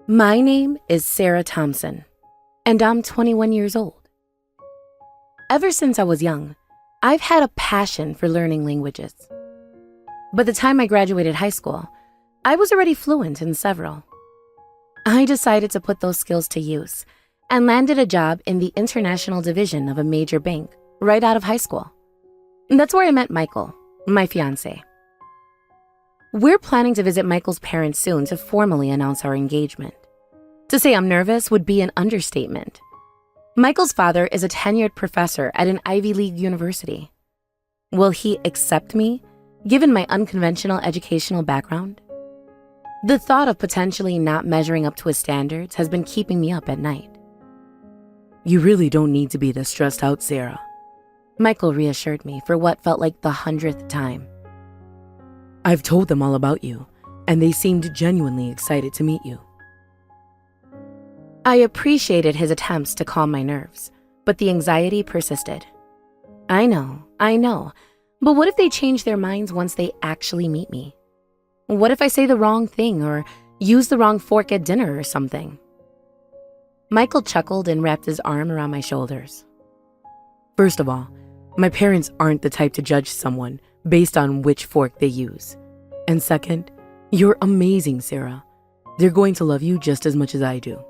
My name is Sarah Thompson, and I'm 21 years old. Ever since I was young, I've had a passion for learning languages. By the time I graduated high school, I was already fluent in several. I decided to put those skills to use and landed a job in the international division of a major bank right out of high school. That's where I met Michael, my fiance. We're planning to visit Michael's parents soon to formally announce our engagement. To say I'm nervous would be an understatement. Michael's father is a tenured professor at an Ivy League university. Will he accept me, given my unconventional educational background? The thought of potentially not measuring up to his standards has been keeping me up at night. You really don't need to be this stressed out, Sarah. Michael reassured me for what felt like the 100th time. I've told them all about you, and they seemed genuinely excited to meet you. I appreciated his attempts to calm my nerves, but the anxiety persisted. I know, but what if they change their minds once they actually meet me? What if I say the wrong thing or use the wrong fork at dinner or something? Michael chuckled and wrapped his arm around my shoulders. First of all, my parents aren't the type to judge someone based on which fork they use. And second, you're amazing, Sarah. They're going to love you just as much as I do.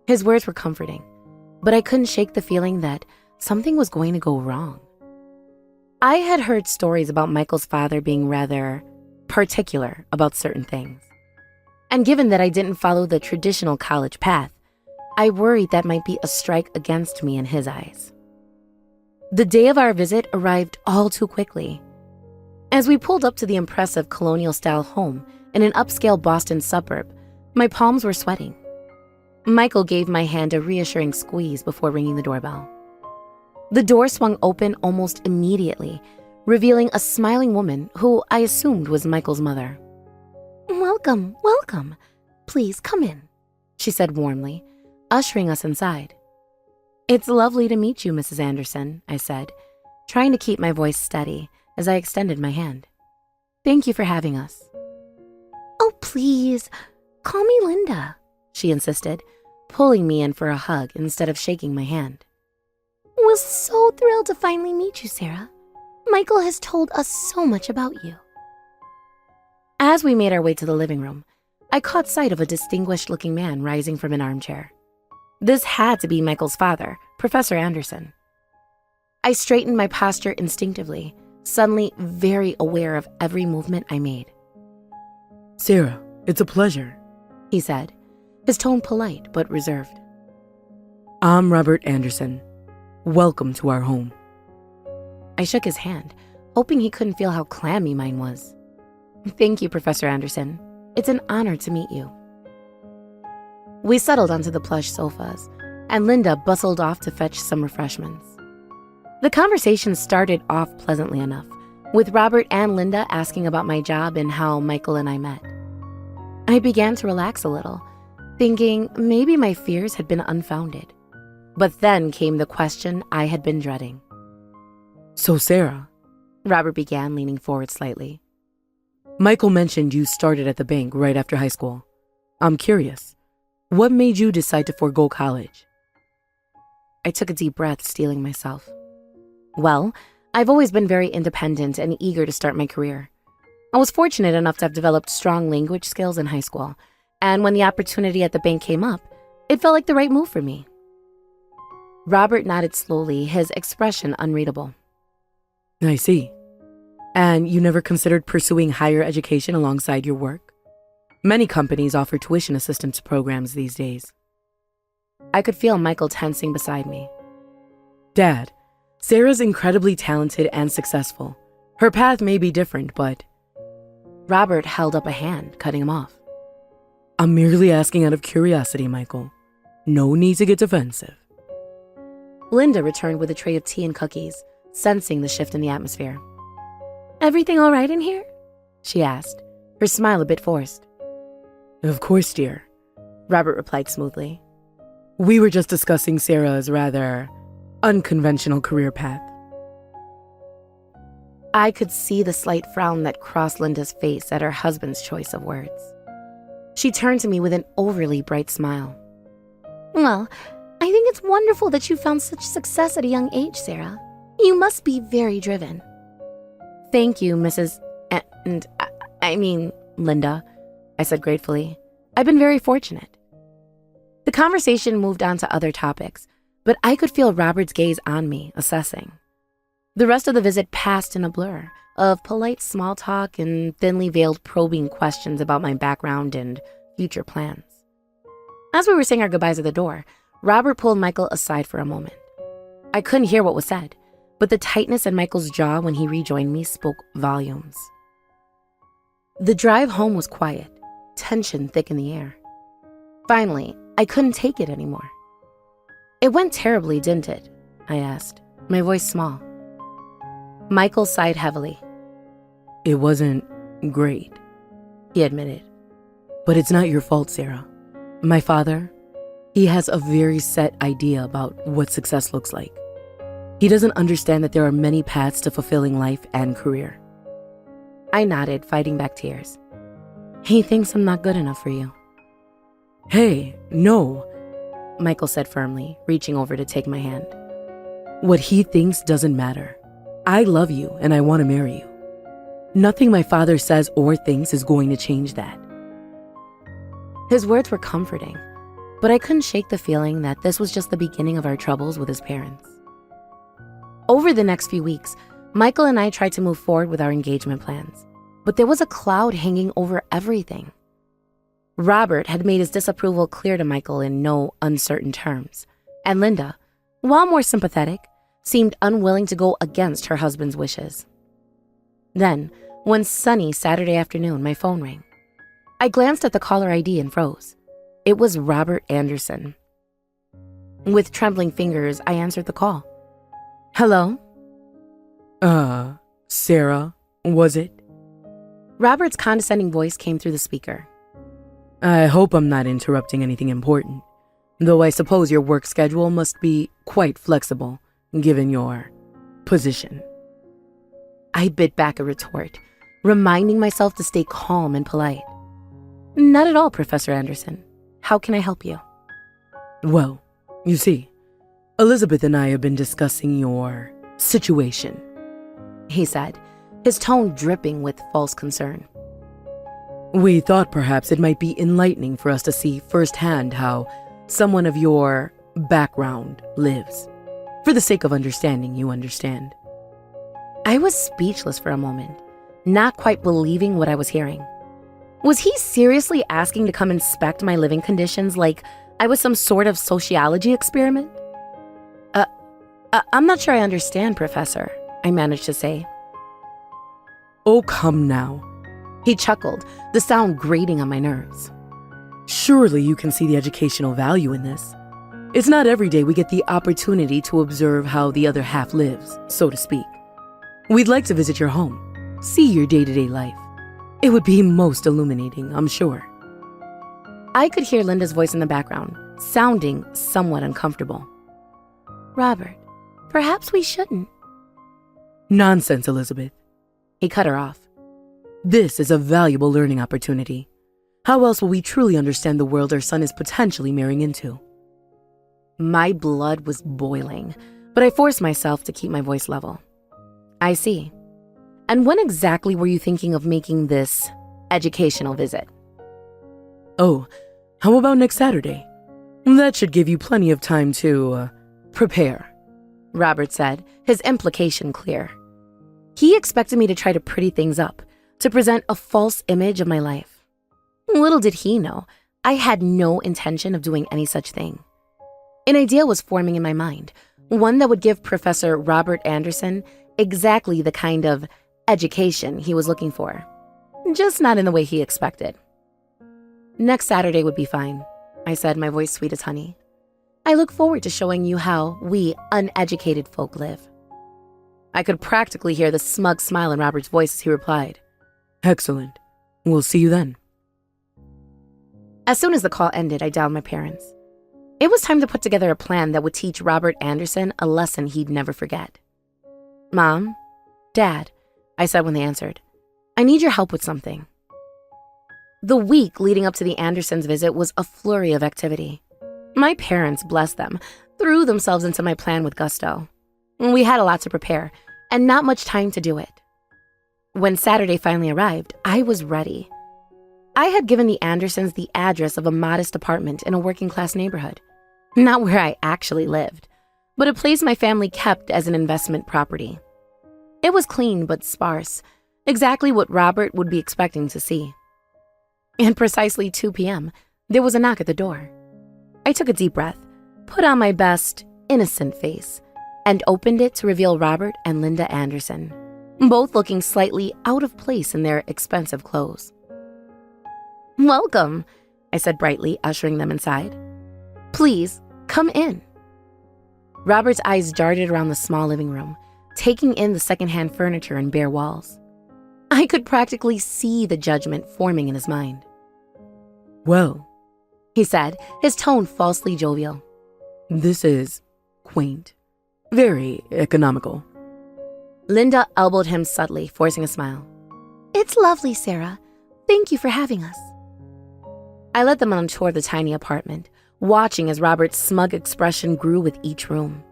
His words were comforting, but I couldn't shake the feeling that something was going to go wrong. I had heard stories about Michael's father being rather particular about certain things. And given that I didn't follow the traditional college path, I worried that might be a strike against me in his eyes. The day of our visit arrived all too quickly. As we pulled up to the impressive colonial-style home in an upscale Boston suburb, my palms were sweating. Michael gave my hand a reassuring squeeze before ringing the doorbell. The door swung open almost immediately, revealing a smiling woman who I assumed was Michael's mother. "Welcome. Please come in," she said warmly, ushering us inside. "It's lovely to meet you, Mrs. Anderson," I said, trying to keep my voice steady as I extended my hand. "Thank you for having us." "Oh, please, call me Linda," she insisted, pulling me in for a hug instead of shaking my hand. "We're so thrilled to finally meet you, Sarah. Michael has told us so much about you." As we made our way to the living room, I caught sight of a distinguished-looking man rising from an armchair. This had to be Michael's father, Professor Anderson. I straightened my posture instinctively, suddenly very aware of every movement I made. "Sarah, it's a pleasure," he said, his tone polite but reserved. "I'm Robert Anderson. Welcome to our home." I shook his hand, hoping he couldn't feel how clammy mine was. "Thank you, Professor Anderson. It's an honor to meet you." We settled onto the plush sofas, and Linda bustled off to fetch some refreshments. The conversation started off pleasantly enough, with Robert and Linda asking about my job and how Michael and I met. I began to relax a little, thinking maybe my fears had been unfounded. But then came the question I had been dreading. "So, Sarah," Robert began, leaning forward slightly. "Michael mentioned you started at the bank right after high school. I'm curious. What made you decide to forego college?" I took a deep breath, steeling myself. Well, I've always been very independent and eager to start my career. I was fortunate enough to have developed strong language skills in high school, and when the opportunity at the bank came up, it felt like the right move for me. Robert nodded slowly, his expression unreadable. "I see. And you never considered pursuing higher education alongside your work? Many companies offer tuition assistance programs these days." I could feel Michael tensing beside me. "Dad, Sarah's incredibly talented and successful. Her path may be different, but..." Robert held up a hand, cutting him off. "I'm merely asking out of curiosity, Michael. No need to get defensive." Linda returned with a tray of tea and cookies, sensing the shift in the atmosphere. "Everything all right in here?" she asked, her smile a bit forced. "Of course, dear," Robert replied smoothly. "We were just discussing Sarah's rather unconventional career path." I could see the slight frown that crossed Linda's face at her husband's choice of words. She turned to me with an overly bright smile. Well, I think it's wonderful that you found such success at a young age, Sarah. You must be very driven. Thank you, Mrs. Linda, I said gratefully. I've been very fortunate. The conversation moved on to other topics, but I could feel Robert's gaze on me, assessing. The rest of the visit passed in a blur of polite small talk and thinly veiled probing questions about my background and future plans. As we were saying our goodbyes at the door, Robert pulled Michael aside for a moment. I couldn't hear what was said, but the tightness in Michael's jaw when he rejoined me spoke volumes. The drive home was quiet, tension thick in the air. Finally, I couldn't take it anymore. It went terribly, didn't it? I asked, my voice small. Michael sighed heavily. It wasn't great, he admitted. But it's not your fault, Sarah. My father, he has a very set idea about what success looks like. He doesn't understand that there are many paths to fulfilling life and career. I nodded, fighting back tears. He thinks I'm not good enough for you. Hey, no, Michael said firmly, reaching over to take my hand. What he thinks doesn't matter. I love you and I want to marry you. Nothing my father says or thinks is going to change that. His words were comforting, but I couldn't shake the feeling that this was just the beginning of our troubles with his parents. Over the next few weeks, Michael and I tried to move forward with our engagement plans, but there was a cloud hanging over everything. Robert had made his disapproval clear to Michael in no uncertain terms, and Linda, while more sympathetic, seemed unwilling to go against her husband's wishes. Then, one sunny Saturday afternoon, my phone rang. I glanced at the caller ID and froze. It was Robert Anderson. With trembling fingers, I answered the call. Hello? Sarah, was it? Robert's condescending voice came through the speaker. I hope I'm not interrupting anything important, though I suppose your work schedule must be quite flexible, given your position. I bit back a retort, reminding myself to stay calm and polite. Not at all, Professor Anderson. How can I help you? Well, you see, Elizabeth and I have been discussing your situation, he said, his tone dripping with false concern. We thought perhaps it might be enlightening for us to see firsthand how someone of your background lives. For the sake of understanding, you understand. I was speechless for a moment, not quite believing what I was hearing. Was he seriously asking to come inspect my living conditions like I was some sort of sociology experiment? I'm not sure I understand, Professor, I managed to say. Oh, come now. He chuckled, the sound grating on my nerves. Surely you can see the educational value in this. It's not every day we get the opportunity to observe how the other half lives, so to speak. We'd like to visit your home, see your day-to-day life. It would be most illuminating, I'm sure. I could hear Linda's voice in the background, sounding somewhat uncomfortable. Robert, perhaps we shouldn't. Nonsense, Elizabeth. He cut her off. This is a valuable learning opportunity. How else will we truly understand the world our son is potentially marrying into? My blood was boiling, but I forced myself to keep my voice level. I see. And when exactly were you thinking of making this educational visit? Oh, how about next Saturday? That should give you plenty of time to, prepare, Robert said, his implication clear. He expected me to try to pretty things up, to present a false image of my life. Little did he know, I had no intention of doing any such thing. An idea was forming in my mind, one that would give Professor Robert Anderson exactly the kind of education he was looking for, just not in the way he expected. Next Saturday would be fine, I said, my voice sweet as honey. I look forward to showing you how we uneducated folk live. I could practically hear the smug smile in Robert's voice as he replied, Excellent. We'll see you then. As soon as the call ended, I dialed my parents. It was time to put together a plan that would teach Robert Anderson a lesson he'd never forget. Mom, Dad, I said when they answered, I need your help with something. The week leading up to the Andersons' visit was a flurry of activity. My parents, bless them, threw themselves into my plan with gusto. We had a lot to prepare, and not much time to do it. When Saturday finally arrived, I was ready. I had given the Andersons the address of a modest apartment in a working-class neighborhood. Not where I actually lived, but a place my family kept as an investment property. It was clean but sparse, exactly what Robert would be expecting to see. At precisely 2 p.m., there was a knock at the door. I took a deep breath, put on my best, innocent face, and opened it to reveal Robert and Linda Anderson, both looking slightly out of place in their expensive clothes. "Welcome," I said brightly, ushering them inside. "Please, come in." Robert's eyes darted around the small living room, taking in the secondhand furniture and bare walls. I could practically see the judgment forming in his mind. "Well," he said, his tone falsely jovial. "this is quaint. Very economical." Linda elbowed him subtly, forcing a smile. "It's lovely, Sarah. Thank you for having us." I led them on a tour of the tiny apartment, watching as Robert's smug expression grew with each room.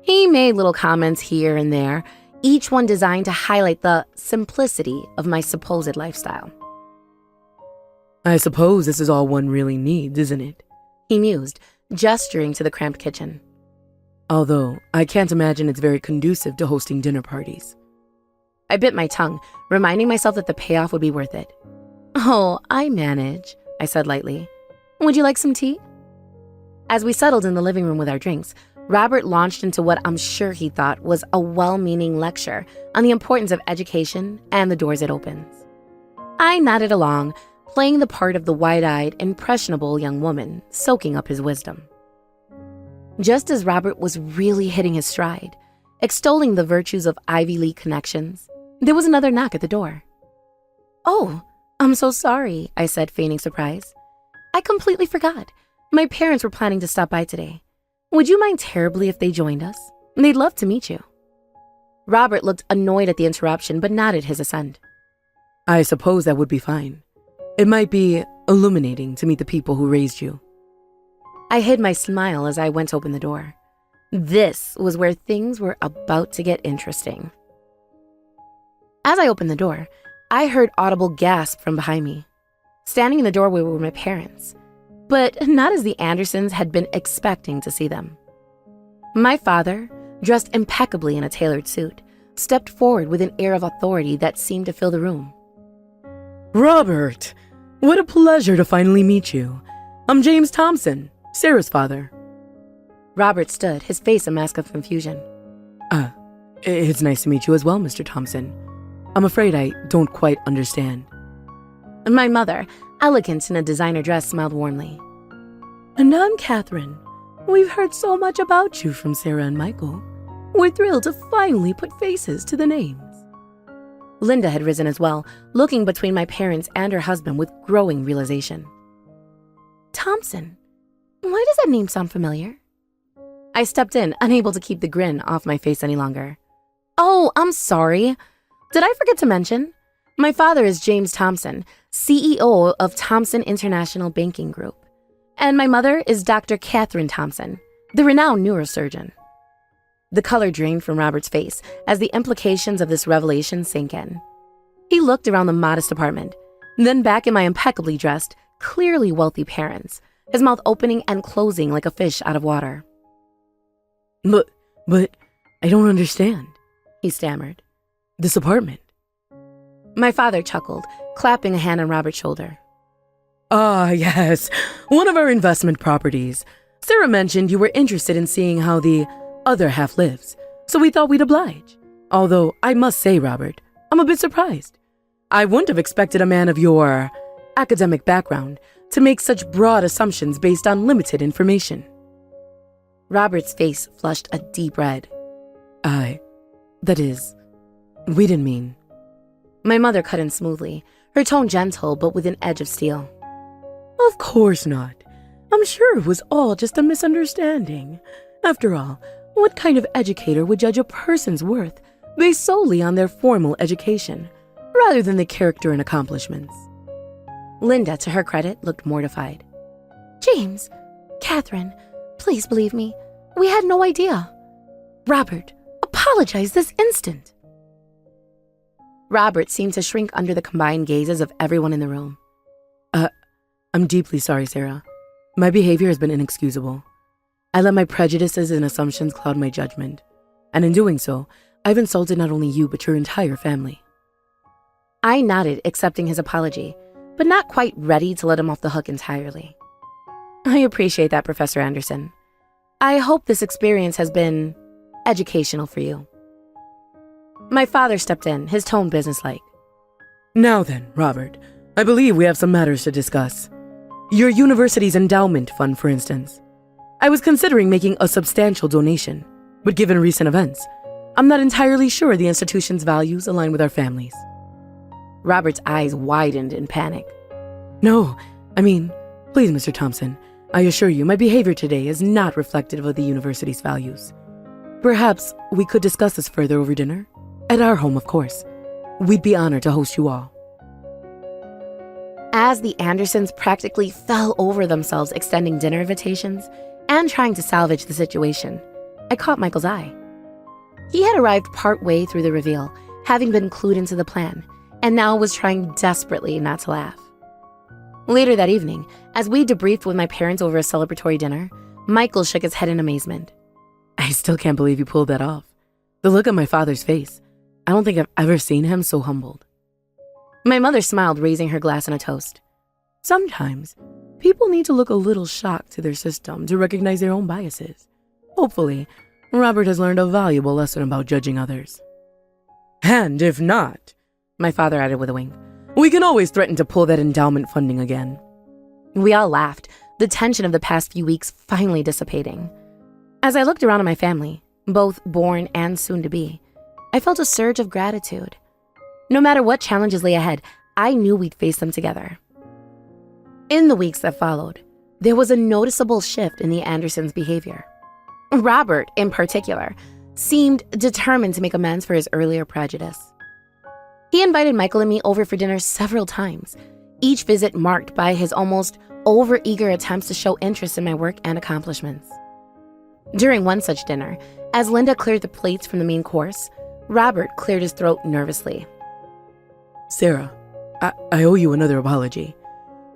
He made little comments here and there, each one designed to highlight the simplicity of my supposed lifestyle. "I suppose this is all one really needs, isn't it?" he mused, gesturing to the cramped kitchen. "Although I can't imagine it's very conducive to hosting dinner parties." I bit my tongue, reminding myself that the payoff would be worth it. "Oh, I manage," I said lightly. "Would you like some tea?" As we settled in the living room with our drinks, Robert launched into what I'm sure he thought was a well-meaning lecture on the importance of education and the doors it opens. I nodded along, playing the part of the wide-eyed, impressionable young woman, soaking up his wisdom. Just as Robert was really hitting his stride, extolling the virtues of Ivy League connections, there was another knock at the door. "Oh, I'm so sorry," I said, feigning surprise. "I completely forgot. My parents were planning to stop by today. Would you mind terribly if they joined us? They'd love to meet you." Robert looked annoyed at the interruption, but nodded his assent. "I suppose that would be fine. It might be illuminating to meet the people who raised you." I hid my smile as I went to open the door. This was where things were about to get interesting. As I opened the door, I heard audible gasp from behind me. Standing in the doorway were my parents, but not as the Andersons had been expecting to see them. My father, dressed impeccably in a tailored suit, stepped forward with an air of authority that seemed to fill the room. "Robert, what a pleasure to finally meet you. I'm James Thompson, Sarah's father." Robert stood, his face a mask of confusion. It's nice to meet you as well, Mr. Thompson. I'm afraid I don't quite understand." My mother, elegant in a designer dress, smiled warmly. "And I'm Catherine. We've heard so much about you from Sarah and Michael. We're thrilled to finally put faces to the names." Linda had risen as well, looking between my parents and her husband with growing realization. "Thompson, why does that name sound familiar?" I stepped in, unable to keep the grin off my face any longer. "Oh, I'm sorry. Did I forget to mention? My father is James Thompson, CEO of Thompson International Banking Group. And my mother is Dr. Catherine Thompson, the renowned neurosurgeon." The color drained from Robert's face as the implications of this revelation sank in. He looked around the modest apartment, then back at my impeccably dressed, clearly wealthy parents, his mouth opening and closing like a fish out of water. But I don't understand," he stammered. "This apartment." My father chuckled, clapping a hand on Robert's shoulder. "Ah, yes, one of our investment properties. Sarah mentioned you were interested in seeing how the other half lives, so we thought we'd oblige. Although I must say, Robert, I'm a bit surprised. I wouldn't have expected a man of your academic background to make such broad assumptions based on limited information." Robert's face flushed a deep red. We didn't mean..." My mother cut in smoothly, her tone gentle but with an edge of steel. "Of course not. I'm sure it was all just a misunderstanding. After all, what kind of educator would judge a person's worth based solely on their formal education, rather than the character and accomplishments?" Linda, to her credit, looked mortified. James, Catherine, please believe me. We had no idea. Robert, apologize this instant. Robert seemed to shrink under the combined gazes of everyone in the room. I'm deeply sorry, Sarah. My behavior has been inexcusable. I let my prejudices and assumptions cloud my judgment, and in doing so, I've insulted not only you but your entire family. I nodded, accepting his apology, but not quite ready to let him off the hook entirely. I appreciate that, Professor Anderson. I hope this experience has been educational for you. My father stepped in, his tone businesslike. Now then, Robert, I believe we have some matters to discuss. Your university's endowment fund, for instance. I was considering making a substantial donation, but given recent events, I'm not entirely sure the institution's values align with our families. Robert's eyes widened in panic. No, please, Mr. Thompson, I assure you my behavior today is not reflective of the university's values. Perhaps we could discuss this further over dinner? At our home, of course. We'd be honored to host you all. As the Andersons practically fell over themselves extending dinner invitations and trying to salvage the situation, I caught Michael's eye. He had arrived partway through the reveal, having been clued into the plan, and now was trying desperately not to laugh. Later that evening, as we debriefed with my parents over a celebratory dinner, Michael shook his head in amazement. I still can't believe you pulled that off. The look on my father's face, I don't think I've ever seen him so humbled. My mother smiled, raising her glass in a toast. Sometimes, people need to look a little shocked to their system to recognize their own biases. Hopefully, Robert has learned a valuable lesson about judging others. And if not, my father added with a wink, we can always threaten to pull that endowment funding again. We all laughed, the tension of the past few weeks finally dissipating. As I looked around at my family, both born and soon to be, I felt a surge of gratitude. No matter what challenges lay ahead, I knew we'd face them together. In the weeks that followed, there was a noticeable shift in the Andersons' behavior. Robert, in particular, seemed determined to make amends for his earlier prejudice. He invited Michael and me over for dinner several times, each visit marked by his almost overeager attempts to show interest in my work and accomplishments. During one such dinner, as Linda cleared the plates from the main course, Robert cleared his throat nervously. Sarah, I owe you another apology.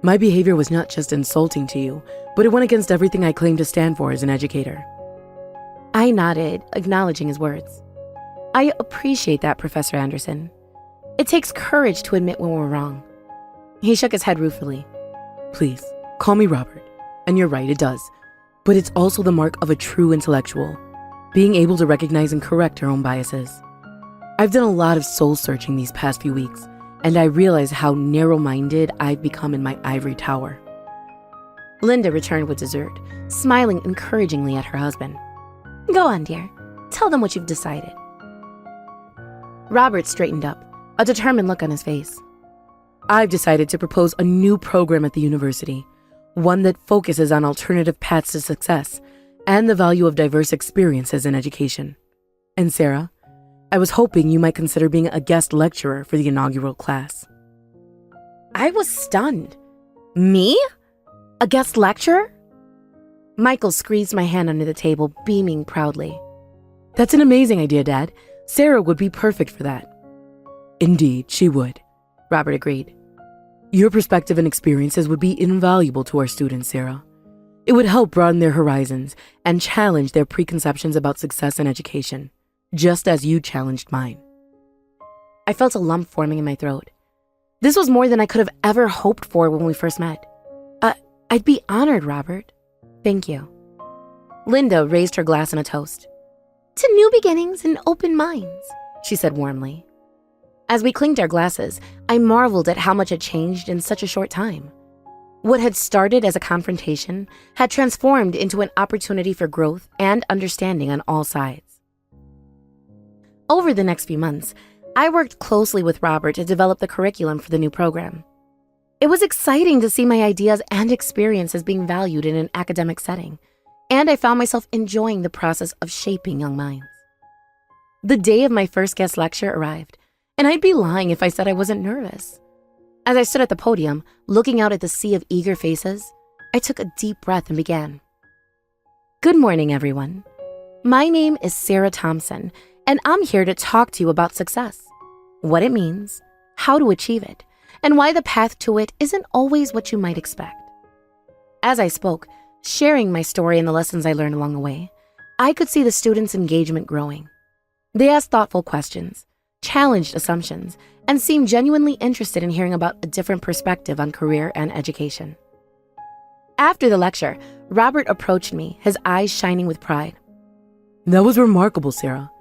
My behavior was not just insulting to you, but it went against everything I claim to stand for as an educator. I nodded, acknowledging his words. I appreciate that, Professor Anderson. It takes courage to admit when we're wrong. He shook his head ruefully. Please, call me Robert. And you're right, it does. But it's also the mark of a true intellectual, being able to recognize and correct our own biases. I've done a lot of soul-searching these past few weeks, and I realize how narrow-minded I've become in my ivory tower. Linda returned with dessert, smiling encouragingly at her husband. Go on, dear. Tell them what you've decided. Robert straightened up, a determined look on his face. I've decided to propose a new program at the university, one that focuses on alternative paths to success and the value of diverse experiences in education. And Sarah, I was hoping you might consider being a guest lecturer for the inaugural class. I was stunned. Me? A guest lecturer? Michael squeezed my hand under the table, beaming proudly. That's an amazing idea, Dad. Sarah would be perfect for that. Indeed, she would, Robert agreed. Your perspective and experiences would be invaluable to our students, Sarah. It would help broaden their horizons and challenge their preconceptions about success and education, just as you challenged mine. I felt a lump forming in my throat. This was more than I could have ever hoped for when we first met. I'd be honored, Robert. Thank you. Linda raised her glass in a toast. To new beginnings and open minds, she said warmly. As we clinked our glasses, I marveled at how much had changed in such a short time. What had started as a confrontation had transformed into an opportunity for growth and understanding on all sides. Over the next few months, I worked closely with Robert to develop the curriculum for the new program. It was exciting to see my ideas and experiences being valued in an academic setting, and I found myself enjoying the process of shaping young minds. The day of my first guest lecture arrived, and I'd be lying if I said I wasn't nervous. As I stood at the podium, looking out at the sea of eager faces, I took a deep breath and began. Good morning, everyone. My name is Sarah Thompson, and I'm here to talk to you about success, what it means, how to achieve it, and why the path to it isn't always what you might expect. As I spoke, sharing my story and the lessons I learned along the way, I could see the students' engagement growing. They asked thoughtful questions, challenged assumptions, and seemed genuinely interested in hearing about a different perspective on career and education. After the lecture, Robert approached me, his eyes shining with pride. That was remarkable, Sarah.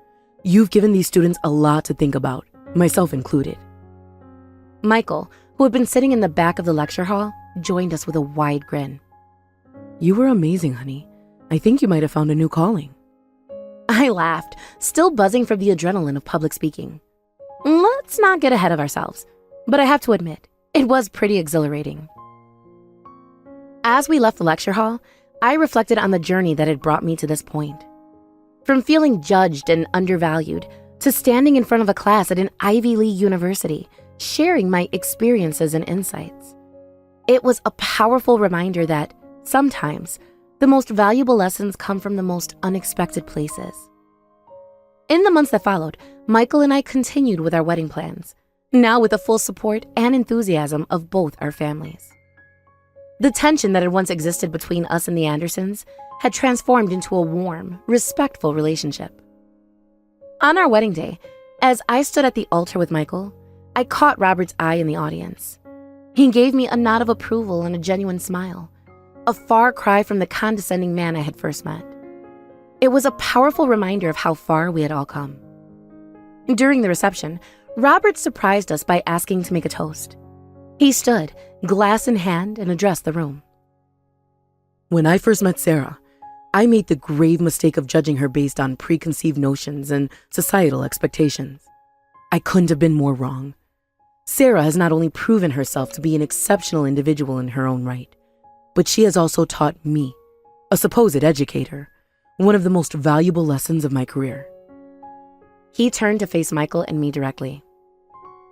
You've given these students a lot to think about, myself included. Michael, who had been sitting in the back of the lecture hall, joined us with a wide grin. You were amazing, honey. I think you might have found a new calling. I laughed, still buzzing from the adrenaline of public speaking. Let's not get ahead of ourselves, but I have to admit, it was pretty exhilarating. As we left the lecture hall, I reflected on the journey that had brought me to this point. From feeling judged and undervalued to standing in front of a class at an Ivy League university, sharing my experiences and insights. It was a powerful reminder that sometimes the most valuable lessons come from the most unexpected places. In the months that followed, Michael and I continued with our wedding plans, now with the full support and enthusiasm of both our families. The tension that had once existed between us and the Andersons had transformed into a warm, respectful relationship. On our wedding day, as I stood at the altar with Michael, I caught Robert's eye in the audience. He gave me a nod of approval and a genuine smile, a far cry from the condescending man I had first met. It was a powerful reminder of how far we had all come. During the reception, Robert surprised us by asking to make a toast. He stood, glass in hand, and addressed the room. When I first met Sarah, I made the grave mistake of judging her based on preconceived notions and societal expectations. I couldn't have been more wrong. Sarah has not only proven herself to be an exceptional individual in her own right, but she has also taught me, a supposed educator, one of the most valuable lessons of my career. He turned to face Michael and me directly.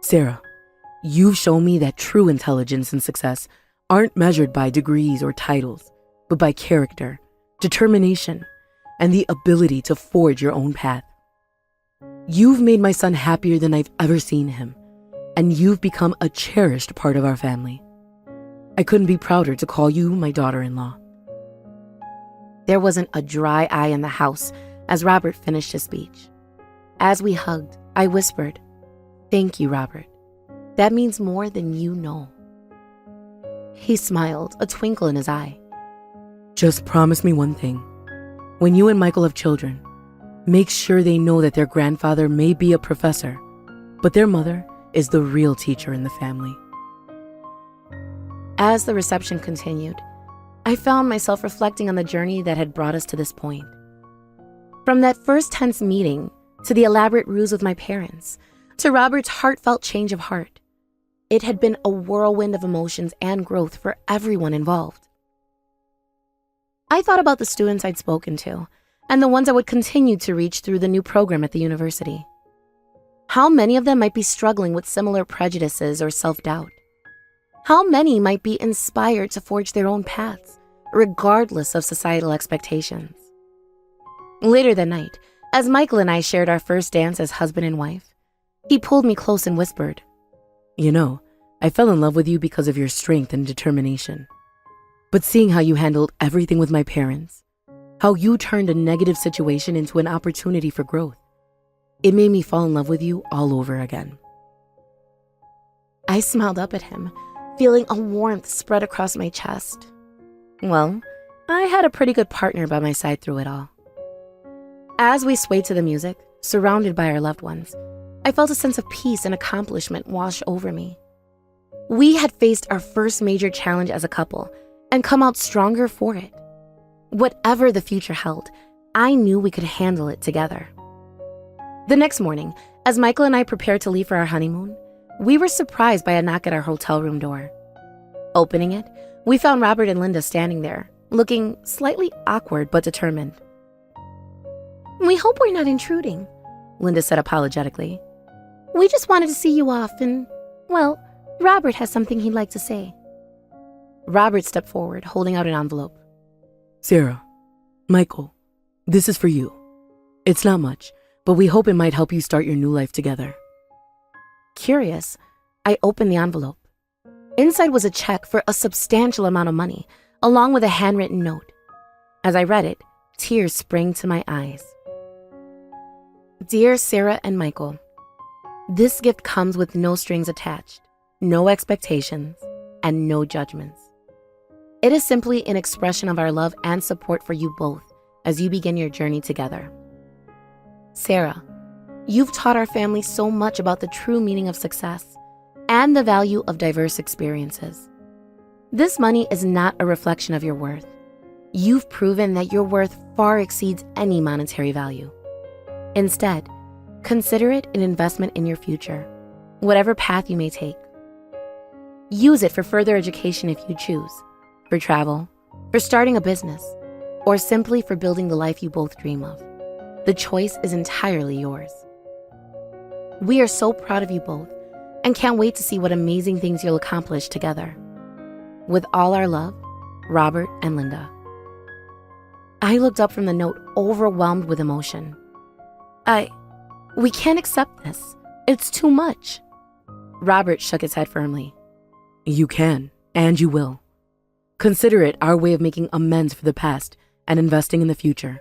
Sarah, you've shown me that true intelligence and success aren't measured by degrees or titles, but by character, determination, and the ability to forge your own path. You've made my son happier than I've ever seen him, and you've become a cherished part of our family. I couldn't be prouder to call you my daughter-in-law. There wasn't a dry eye in the house as Robert finished his speech. As we hugged, I whispered, "Thank you, Robert. That means more than you know." He smiled, a twinkle in his eye. Just promise me one thing. When you and Michael have children, make sure they know that their grandfather may be a professor, but their mother is the real teacher in the family. As the reception continued, I found myself reflecting on the journey that had brought us to this point. From that first tense meeting, to the elaborate ruse with my parents, to Robert's heartfelt change of heart, it had been a whirlwind of emotions and growth for everyone involved. I thought about the students I'd spoken to, and the ones I would continue to reach through the new program at the university. How many of them might be struggling with similar prejudices or self-doubt? How many might be inspired to forge their own paths, regardless of societal expectations? Later that night, as Michael and I shared our first dance as husband and wife, he pulled me close and whispered, You know, I fell in love with you because of your strength and determination. But seeing how you handled everything with my parents, how you turned a negative situation into an opportunity for growth, it made me fall in love with you all over again. I smiled up at him, feeling a warmth spread across my chest. Well, I had a pretty good partner by my side through it all. As we swayed to the music, surrounded by our loved ones, I felt a sense of peace and accomplishment wash over me. We had faced our first major challenge as a couple and come out stronger for it. Whatever the future held, I knew we could handle it together. The next morning, as Michael and I prepared to leave for our honeymoon, we were surprised by a knock at our hotel room door. Opening it, we found Robert and Linda standing there, looking slightly awkward but determined. "We hope we're not intruding," Linda said apologetically. "We just wanted to see you off and, well, Robert has something he'd like to say. Robert stepped forward, holding out an envelope. Sarah, Michael, this is for you. It's not much, but we hope it might help you start your new life together. Curious, I opened the envelope. Inside was a check for a substantial amount of money, along with a handwritten note. As I read it, tears sprang to my eyes. Dear Sarah and Michael, this gift comes with no strings attached, no expectations, and no judgments. It is simply an expression of our love and support for you both as you begin your journey together. Sarah, you've taught our family so much about the true meaning of success and the value of diverse experiences. This money is not a reflection of your worth. You've proven that your worth far exceeds any monetary value. Instead, consider it an investment in your future, whatever path you may take. Use it for further education if you choose, for travel, for starting a business, or simply for building the life you both dream of. The choice is entirely yours. We are so proud of you both and can't wait to see what amazing things you'll accomplish together. With all our love, Robert and Linda. I looked up from the note, overwhelmed with emotion. We can't accept this. It's too much. Robert shook his head firmly. You can, and you will. Consider it our way of making amends for the past and investing in the future.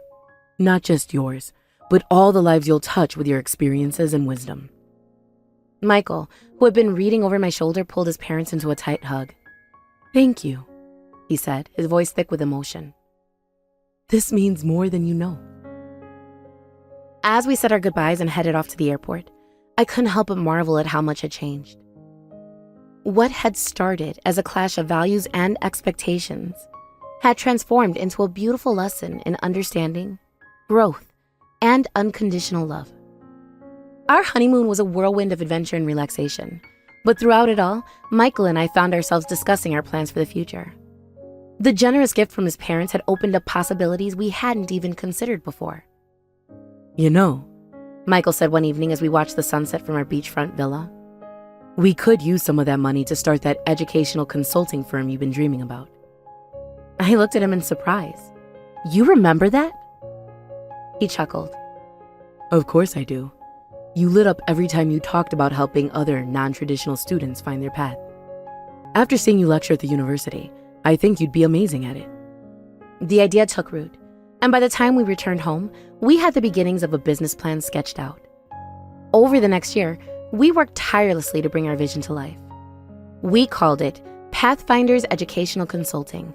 Not just yours, but all the lives you'll touch with your experiences and wisdom. Michael, who had been reading over my shoulder, pulled his parents into a tight hug. Thank you, he said, his voice thick with emotion. This means more than you know. As we said our goodbyes and headed off to the airport, I couldn't help but marvel at how much had changed. What had started as a clash of values and expectations had transformed into a beautiful lesson in understanding, growth, and unconditional love. Our honeymoon was a whirlwind of adventure and relaxation, but throughout it all, Michael and I found ourselves discussing our plans for the future. The generous gift from his parents had opened up possibilities we hadn't even considered before. You know, Michael said one evening as we watched the sunset from our beachfront villa, we could use some of that money to start that educational consulting firm you've been dreaming about. I looked at him in surprise. You remember that? He chuckled. Of course I do. You lit up every time you talked about helping other non-traditional students find their path. After seeing you lecture at the university, I think you'd be amazing at it. The idea took root, and by the time we returned home, we had the beginnings of a business plan sketched out. Over the next year, we worked tirelessly to bring our vision to life. We called it Pathfinders Educational Consulting,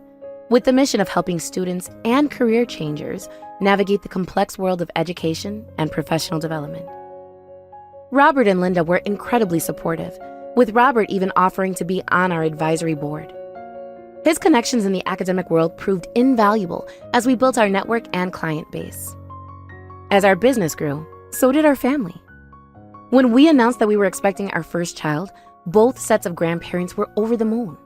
with the mission of helping students and career changers navigate the complex world of education and professional development. Robert and Linda were incredibly supportive, with Robert even offering to be on our advisory board. His connections in the academic world proved invaluable as we built our network and client base. As our business grew, so did our family. When we announced that we were expecting our first child, both sets of grandparents were over the moon.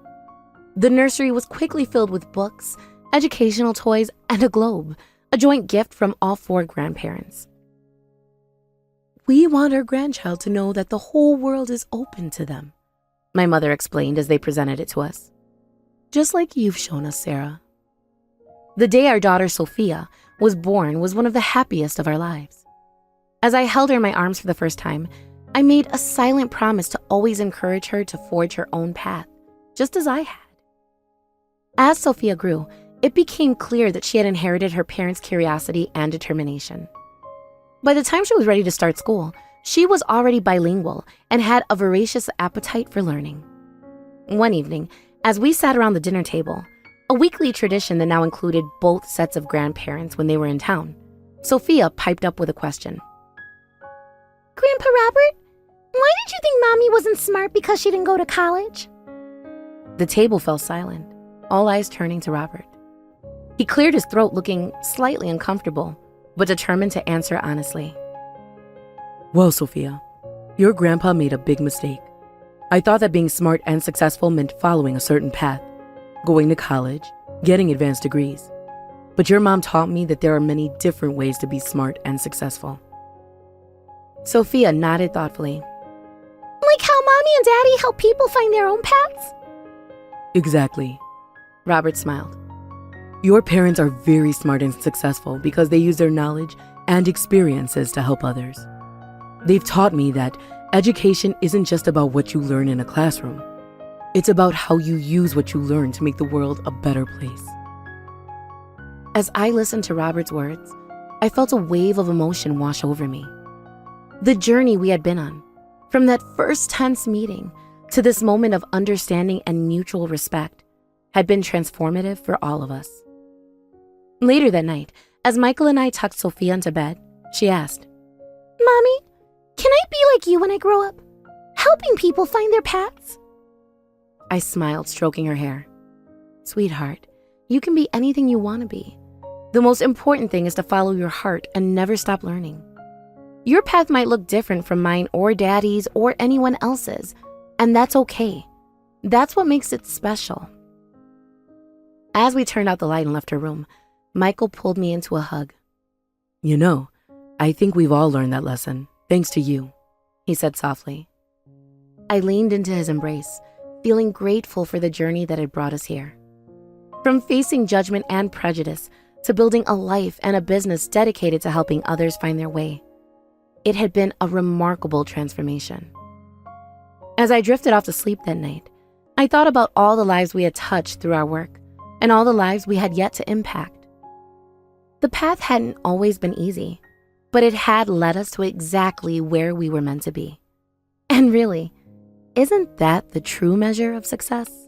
The nursery was quickly filled with books, educational toys, and a globe, a joint gift from all four grandparents. We want our grandchild to know that the whole world is open to them, my mother explained as they presented it to us. Just like you've shown us, Sarah. The day our daughter Sophia was born was one of the happiest of our lives. As I held her in my arms for the first time, I made a silent promise to always encourage her to forge her own path, just as I had. As Sophia grew, it became clear that she had inherited her parents' curiosity and determination. By the time she was ready to start school, she was already bilingual and had a voracious appetite for learning. One evening, as we sat around the dinner table, a weekly tradition that now included both sets of grandparents when they were in town, Sophia piped up with a question. Grandpa Robert, why did you think Mommy wasn't smart because she didn't go to college? The table fell silent, all eyes turning to Robert. He cleared his throat, looking slightly uncomfortable, but determined to answer honestly. Well, Sophia, your grandpa made a big mistake. I thought that being smart and successful meant following a certain path, going to college, getting advanced degrees. But your mom taught me that there are many different ways to be smart and successful. Sophia nodded thoughtfully. Like how Mommy and Daddy help people find their own paths? Exactly. Robert smiled. Your parents are very smart and successful because they use their knowledge and experiences to help others. They've taught me that education isn't just about what you learn in a classroom. It's about how you use what you learn to make the world a better place. As I listened to Robert's words, I felt a wave of emotion wash over me. The journey we had been on, from that first tense meeting to this moment of understanding and mutual respect, had been transformative for all of us. Later that night, as Michael and I tucked Sophia into bed, she asked, Mommy, can I be like you when I grow up? Helping people find their paths? I smiled, stroking her hair. Sweetheart, you can be anything you want to be. The most important thing is to follow your heart and never stop learning. Your path might look different from mine or Daddy's or anyone else's, and that's okay. That's what makes it special. As we turned out the light and left her room, Michael pulled me into a hug. You know, I think we've all learned that lesson, thanks to you, he said softly. I leaned into his embrace, feeling grateful for the journey that had brought us here. From facing judgment and prejudice to building a life and a business dedicated to helping others find their way. It had been a remarkable transformation. As I drifted off to sleep that night, I thought about all the lives we had touched through our work and all the lives we had yet to impact. The path hadn't always been easy, but it had led us to exactly where we were meant to be. And really, isn't that the true measure of success?